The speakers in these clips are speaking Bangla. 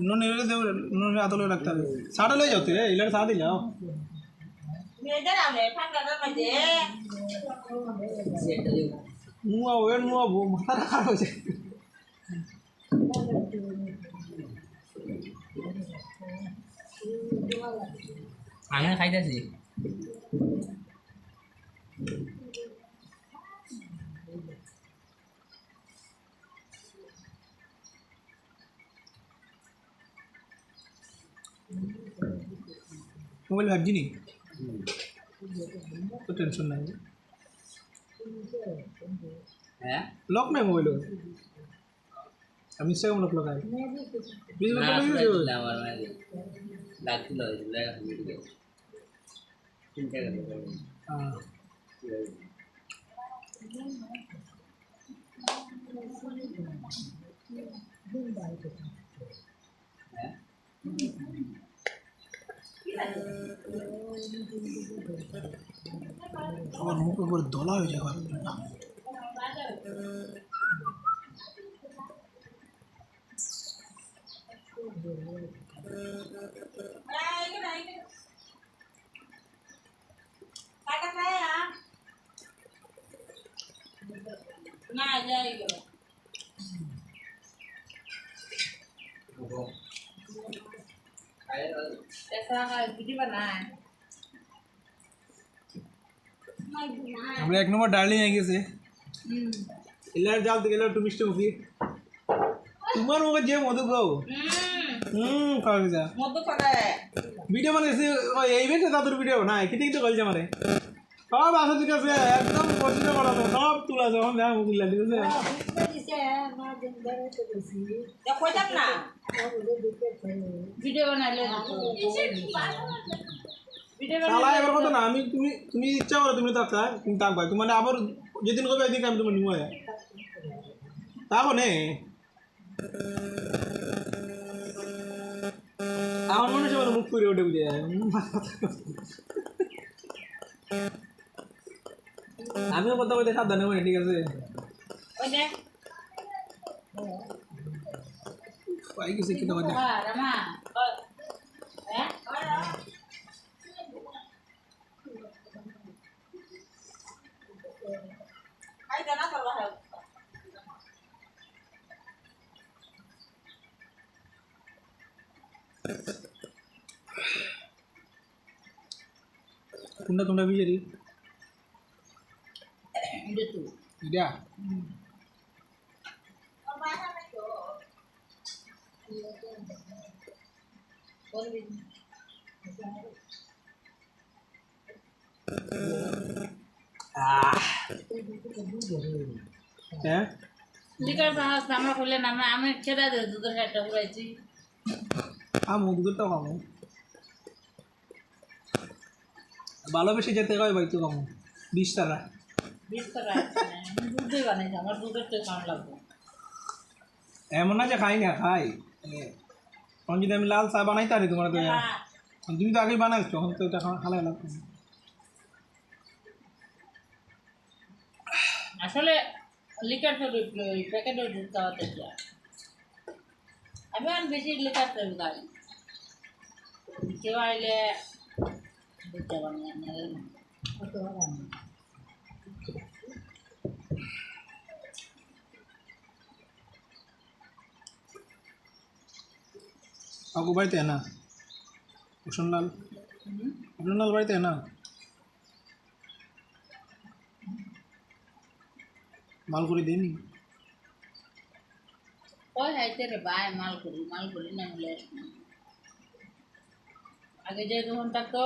নুন এলে দেব নুন আতলে রাখতে হবে সাড়ে লই যাও রে ইলার সাড়ে যাও মুয়া ওয়েন মুয়া মাথা খারাপ হয়েছে আমি খাইতেছি मोबाइल भाजी नहीं तो टेंशन नहीं है लॉक नहीं मोबाइल हम इंस्टाग्राम लॉक लगाए प्लीज ना लॉक सुना लगाइए दिला वाला लागती लो दिला चिंता कर हां और मुंह पे पूरा धोला हो जाएगा ना जाएगा ऐसा वीडियो बनाए আমরা এক নম্বর ডার্লিং হয়ে গেছে ইলার জাল থেকে ইলার একটু মিষ্টি মুখি তোমার মুখে যে মধু খাও খাওয়া গেছে মধু খাবে ভিডিও বানাইছে এই বেটে তাদের ভিডিও না কি ঠিক তো কইছে আমারে সব আসা ঠিক আছে একদম পছন্দ করা তো সব তুলা যখন দেখা মুখ লাগি দিছে দেখো যাব না ভিডিও বানাইলে শালা এবার কথা না আমি তুমি তুমি ইচ্ছা করো তুমি থাকতা তুমি থাকবা তুমি মানে আবার যেদিন কবে একদিন আমি তোমার নিমো থাকো নে আমার মনে হচ্ছে মুখ করে ওঠে বুঝে আমিও কথা বলতে সাবধানে বলি ঠিক আছে ওই দেখ পাই গেছে কি তোমার রামা হ্যাঁ আই জানা করবা হয় कुंडा कुंडा भी जरी itu tuh tidak ya ligar sama kuliah nama ame kira ada tuh ada berarti kamu dulu tau kamu ভালোবেসে যেতে হয় ভাই তো কামু 20 টাকা 20 টাকা দুধই বানাই আমার দুধের তো কম লাগবে এমন না যে খাই না খাই তখন যদি আমি লাল চা বানাই তারি তোমার তো তুমি তো আগেই বানাইছো তখন তো এটা খালাই লাগতো আসলে লিকার তো প্যাকেটে দুধ খাওয়াতে চাই আমি আর বেশি লিকার তো খাই কেউ আইলে দুধটা বানিয়ে কাকু বাড়িতে না ভূষণলাল ভূষণলাল বাড়িতে না মাল করে দিইনি ওই হাইতে রে ভাই মাল করি না বলে আগে যে দোকান থাকতো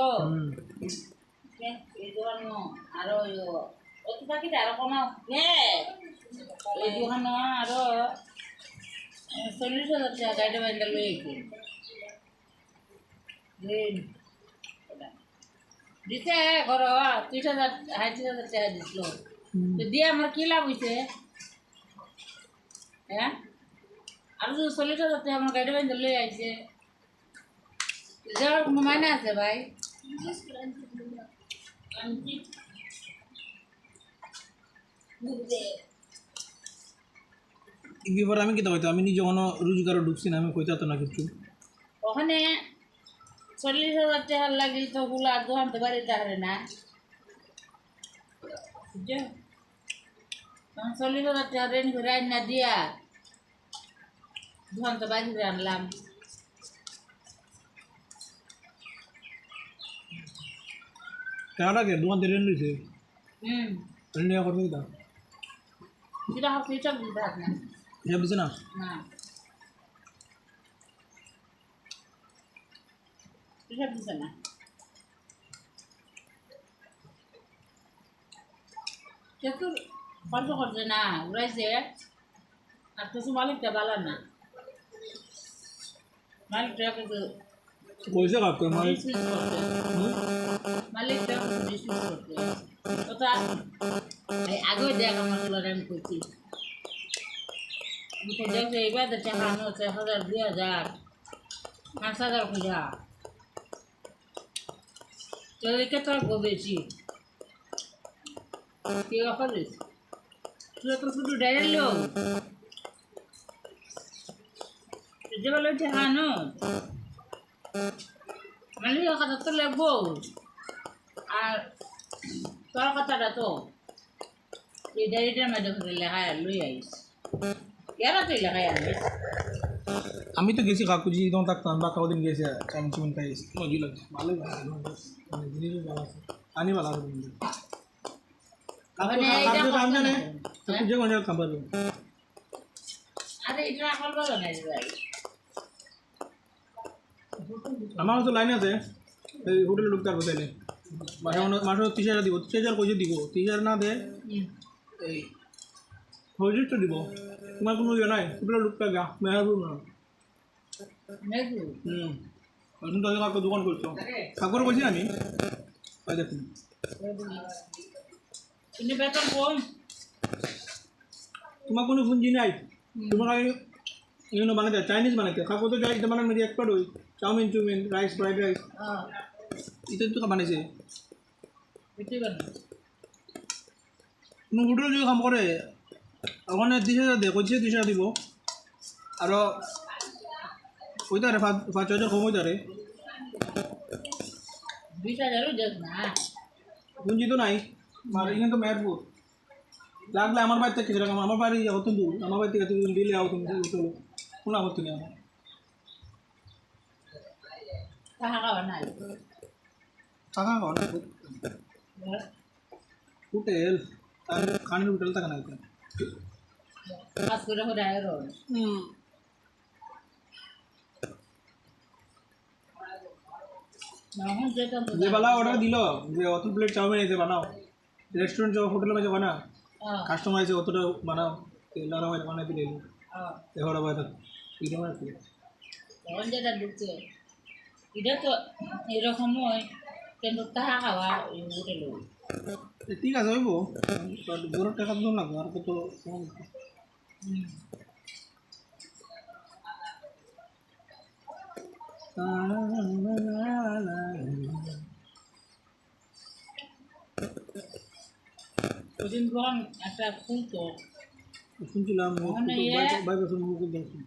এই দোকান আরো অত বাকিতে আরো কোনো এই দোকান আরো 40,000 টাকা গাড়ি বান্ধা লইছি দিছে ঘর 30,000 টাকা দিছিল তো দিয়ে আমার কি লাভ হয়েছে হ্যাঁ আর 40,000 টাকা আমার গাড়ি বান্ধা লই আইছে যাওয়ার কোনো মানে আছে ভাই এবার আমি কি হয়তো আমি নিজে কোনো রোজগারও ঢুকছি না আমি কইতে তো না কিছু ওখানে 40,000 টাকা লাগলে তো ওগুলো আর দোকানতে বাড়িতে পারে না বুঝছো 40,000 টাকা রেন্ট করে আইনা দিয়া দোকানতে বাড়িতে আনলাম টাকাটাকে দোকান থেকে রেন্ট দিয়েছে রেন্ট নেওয়া করতে দিতা সেটা হচ্ছে সব দিতে হবে না হিসাব দিছে না না হিসাব দিছে না কিন্তু খরচ করছে না উড়াইছে আর কিছু মালিকটা ভালো না মালিকটা কিন্তু পয়সা কাটতো আমার ডিসমিস করতে মালিকটা ডিসমিস করতে ওটা আগে দেখ আমার আমি করছি আমি তো দেখছি এবার তো টাকা আনো 1,000 2,000 5,000 খুঁজা তো একে তো বেশি কে করিস তুই তো শুধু ডাইরেক্ট লোক যে বলে টাকা আনো মালিক কথা তো লাগবো আর তোর কথাটা তো এই ডায়েরিটার মাধ্যমে লেখা লই আইস কেন তুই লেখাই আনিস আমি তো গেছি কাকুজি তখন থাকতাম বা কদিন গেছে চাউমিন চুমিন খাইছি মজি লাগছে ভালোই মানে জিনিসও ভালো আছে পানি ভালো আছে মানে এইটা কাম জানে হ্যাঁ? যে কোনো খাবার আরে এটা এখন বলো না ভাই আমার তো লাইন আছে এই হোটেলে ঢুকতে পারবো তাইলে মাসে 30,000 দিব 30,000 কইছে দিব 30,000 না দে এই হইজিস তো দিব তোমার কোনো ইয়ে নাই হোটেলে ঢুকতে গা মেহাবুব না মেঘু এখন তো কাকু দোকান করছো কাকুর বলছি আমি ওই দেখুন কিন্তু বেতন কম তোমার কোনো পুঁজি নাই তোমার আগে এগুলো বানাতে চাইনিজ বানাতে কাকু তো চাই বানান মেরে এক্সপার্ট হই চাউমিন চুমিন রাইস ফ্রাইড রাইস এটা তো বানাইছে বুঝতে পারো কোনো হোটেল যদি কাম করে ওখানে 30,000 দে কইছে 30,000 দিব আর ওইটারে 5,000 কম হইতারে 20,000 দেখ না পুঁজি তো নাই আর এখানে তো মেহেরপুর লাগলে আমার বাড়ি থেকে যেরকম আমার বাড়ি হতো দূর আমার বাড়ি থেকে তুমি দিলে আও তুমি চলো কোনো আপত্তি নেই আমার টাকা খাওয়া নাই টাকা অনেক হোটেল আর খানের হোটেল টাকা নাই কাজ করে করে আয় রো এখন যেটা যে বেলা অর্ডার দিল যে অত প্লেট চাউমিন এসে বানাও রেস্টুরেন্ট যাও হোটেলে মাঝে বানা কাস্টমার এসে অতটা বানাও তেলারা হয় বানাই দিলে এবার আবার এরকম আর কি এখন যেটা ঢুকছে এটা তো এরকম হয় কিন্তু টাকা খাওয়া হোটেলে ঠিক আছে হইব বড় টাকা তো লাগবে আর কত ওদিন যখন একটা ফুল তো শুনছিলাম ওখানে বাইপাসের মুখে দেখছি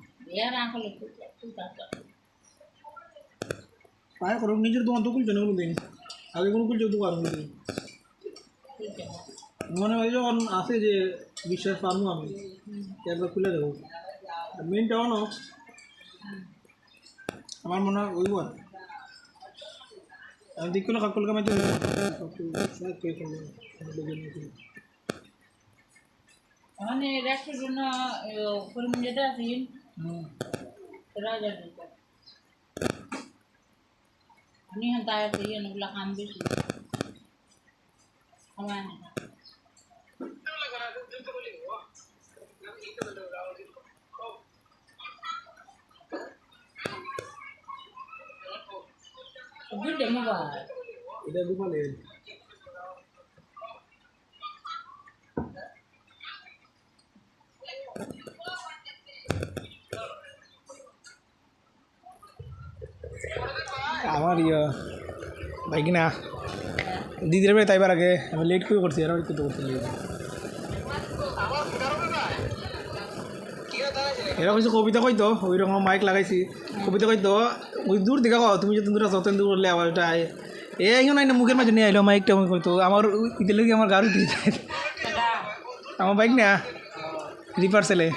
এর আঁকলে ফুলটা পায়ে করো নিজের দোকান তো খুলছে না কোনো দিন আগে কোনো খুলছে দোকান কোনো দিন মনে হয় যখন আসে যে বিশ্বাস পারবো আমি একবার খুলে দেবো মেনটা অন আমার মনে হয় ওই আর আমি দেখলো কাকুলকে মাঝে ওখানে রেস্টুরেন্ট কর্মী যেটা আছেন রাজা আমি হ্যাঁ তাই এগুলো কাম বেশি সময় না দুটো মোবাইল এটা দুপালে আমার বাইক না দিদির বেড়ে তাইবার আগে আমি লেট করে করছি আর একটু করতে এরা হচ্ছে কবিতা কইতো ওই রকম মাইক লাগাইছি কবিতা কইতো ওই দূর দেখা কও তুমি যদি দূর আছো তখন দূর করলে আবার এটা এ এখন না মুখের মাঝে নিয়ে আইলো মাইকটা আমি কইতো আমার ইতে লাগি আমার গাড়ি দিয়ে যায় আমার বাইক না রিপার ছেলে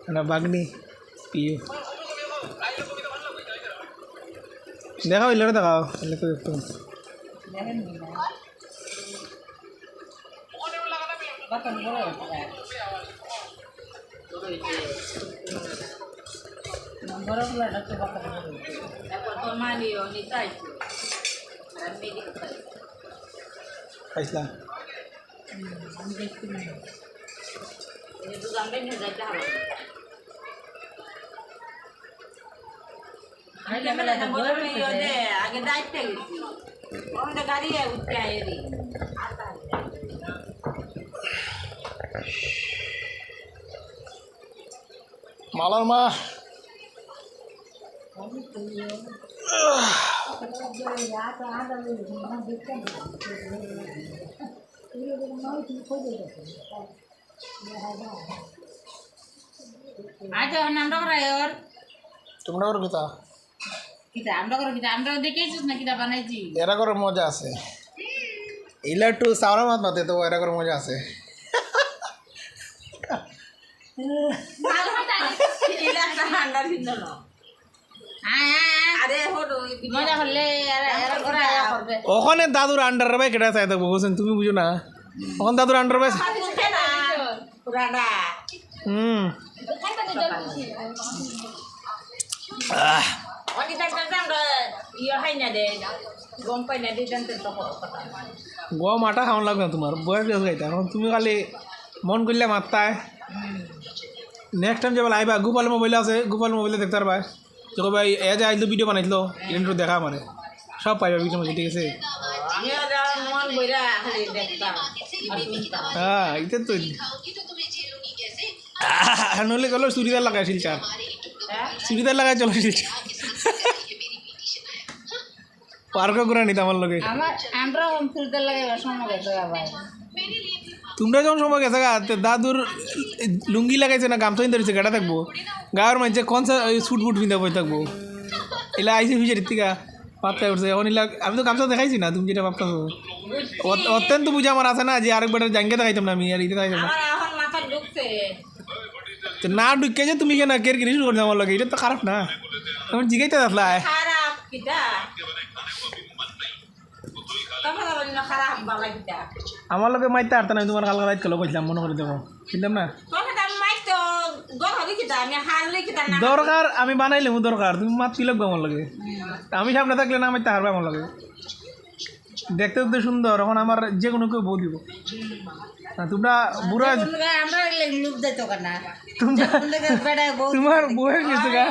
না বাগনি পিও দেখাও ইলারে দেখাও তাহলে তো একটু খাইছিলাম আগে দায়িত্ব গেছি গাড়ি উঠতে আয়েরি মালার মা আচ্ছা আমরা রায়র তোমরা ওর কথা কিতা আমরা দেখেছিস না কিতা বানাইছি এরা করে মজা আছে ইলা একটু সাওরা মাত মাতে তো এরা করে মজা আছে মজা করলে ওখানে দাদুর আন্ডার ভাই কেটে চাই থাকবো বুঝছেন তুমি বুঝো না ওখানে দাদুর আন্ডার ভাই গম আটা খাওয়ান লাগবে না তোমার বয়স গেছে গাইতে এখন তুমি খালি মন করলে মাত্তায় নেক্সট টাইম যাবে আইবা গোপাল মোবাইল আছে গোপাল মোবাইলে দেখতে পারবা তো ভাই এ যে আইলো ভিডিও বানাইছিল ইন্ট্রো দেখা মানে সব পাইবা ভিডিও মধ্যে ঠিক আছে হ্যাঁ এটা তো নইলে গেলো চুড়িদার লাগাই শিলচার চুড়িদার লাগাই চলো শিলচার পার্কে ঘুরা নিতে আমার লগে তোমরা যখন সময় গেছে গা দাদুর লুঙ্গি লাগাইছে না গামছা ধরেছে গাটা থাকবো গাঁর মাঝে কোন সুট ফুট পিন্ধা বই থাকবো এলা আইসি ফিচার থেকে পাত্তায় উঠছে এখন এলা আমি তো গামছা দেখাইছি না তুমি যেটা ভাবতেছো অত্যন্ত বুঝে আমার আছে না যে আরেকবার জাঙ্গে দেখাইতাম না আমি আর ইতে দেখাইতাম না না ঢুকে যে তুমি কেন কের কিনে শুরু করছো আমার লগে এটা তো খারাপ না তোমার জিগাইতে আসলা আমার লগে মাইতে আরতা না তোমার কালকে রাত কালো কইলাম মনে করে দেখো কিনলাম না দরকার আমি বানাইলে দরকার তুমি মাত কি লাগবে আমার লগে আমি সামনে থাকলে না মাইতে হারবে আমার লগে দেখতে তো সুন্দর এখন আমার যে কোনো কেউ বউ দিব তোমরা বুড়া তোমার বউয়ের কিছু গা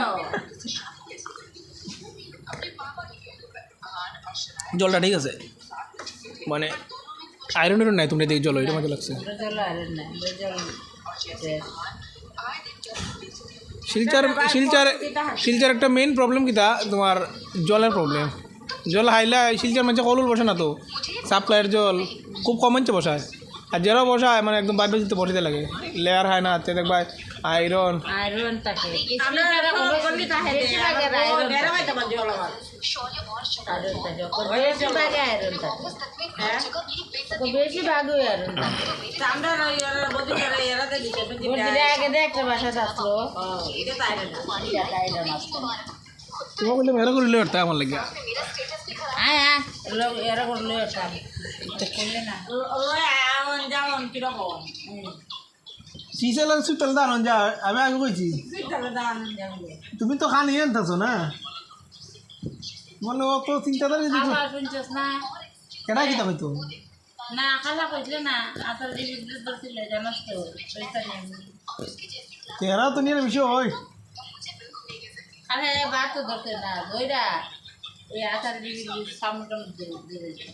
জলটা ঠিক আছে মানে আয়রনের নাই তুমি দেখি জল এটা মজা লাগছে শিলচার একটা মেইন প্রবলেম কিতা তোমার জলের প্রবলেম জল হাইলা শিলচার মাঝে কলুল বসে না তো সাপ্লাইয়ের জল খুব কম মানছে বসায় আর যারা বসায় মানে একদম বাইরে দিতে বসাতে লাগে লেয়ার হয় না তে দেখবা আয়রন তোমার বললে মেরা করলে ওঠা আমার লাগে চিসেলার সুইটাল দাঁড়ান যা আমি আগে কইছি তুমি তো খানি আনতেছো না মানে অত চিন্তাধারা কেনা কিতা হইতো না খালা কইছিল না আসল জিনিস ধরছিল জানাস তো পয়সা নেই তেরা তো নিয়ে বিষয় হয় আরে বাত তো ধরতে না দইরা এই আচার জিনিস সামনে দিয়ে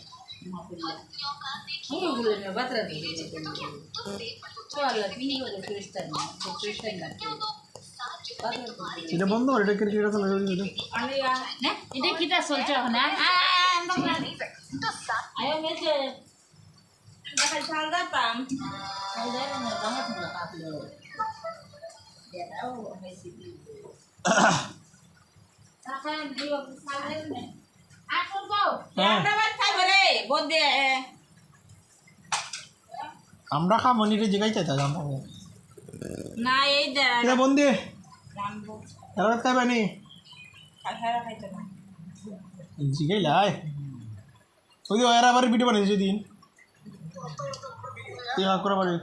এটা বন্ধ করে এটা ক্রিকেট চলে যাবে এটা কিটা চলছে ওখানে আয়ো মেছে দেখা চাল দাতাম আমরা খাবো নিতে জিগাই চাইতা আমরা না এই এটা বন্ধে এরা খাইবা নি জিগাই লাই ওই এরা আবার ভিডিও বানিয়েছে দিন ইয়া করে বাড়ি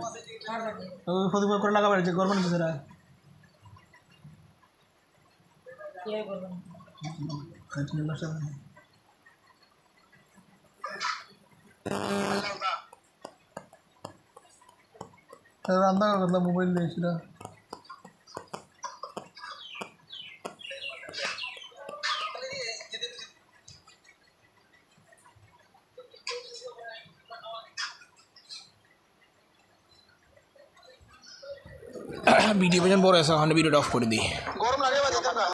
ওই ফটো করে লাগা বাড়ি যে গরম নিছে এরা কাটিয়ে বসা রান্না করলাম মোবাইল নিয়েছিল ভিডিও পর্যন্ত বড় আছে ওখানে ভিডিওটা অফ করে দিই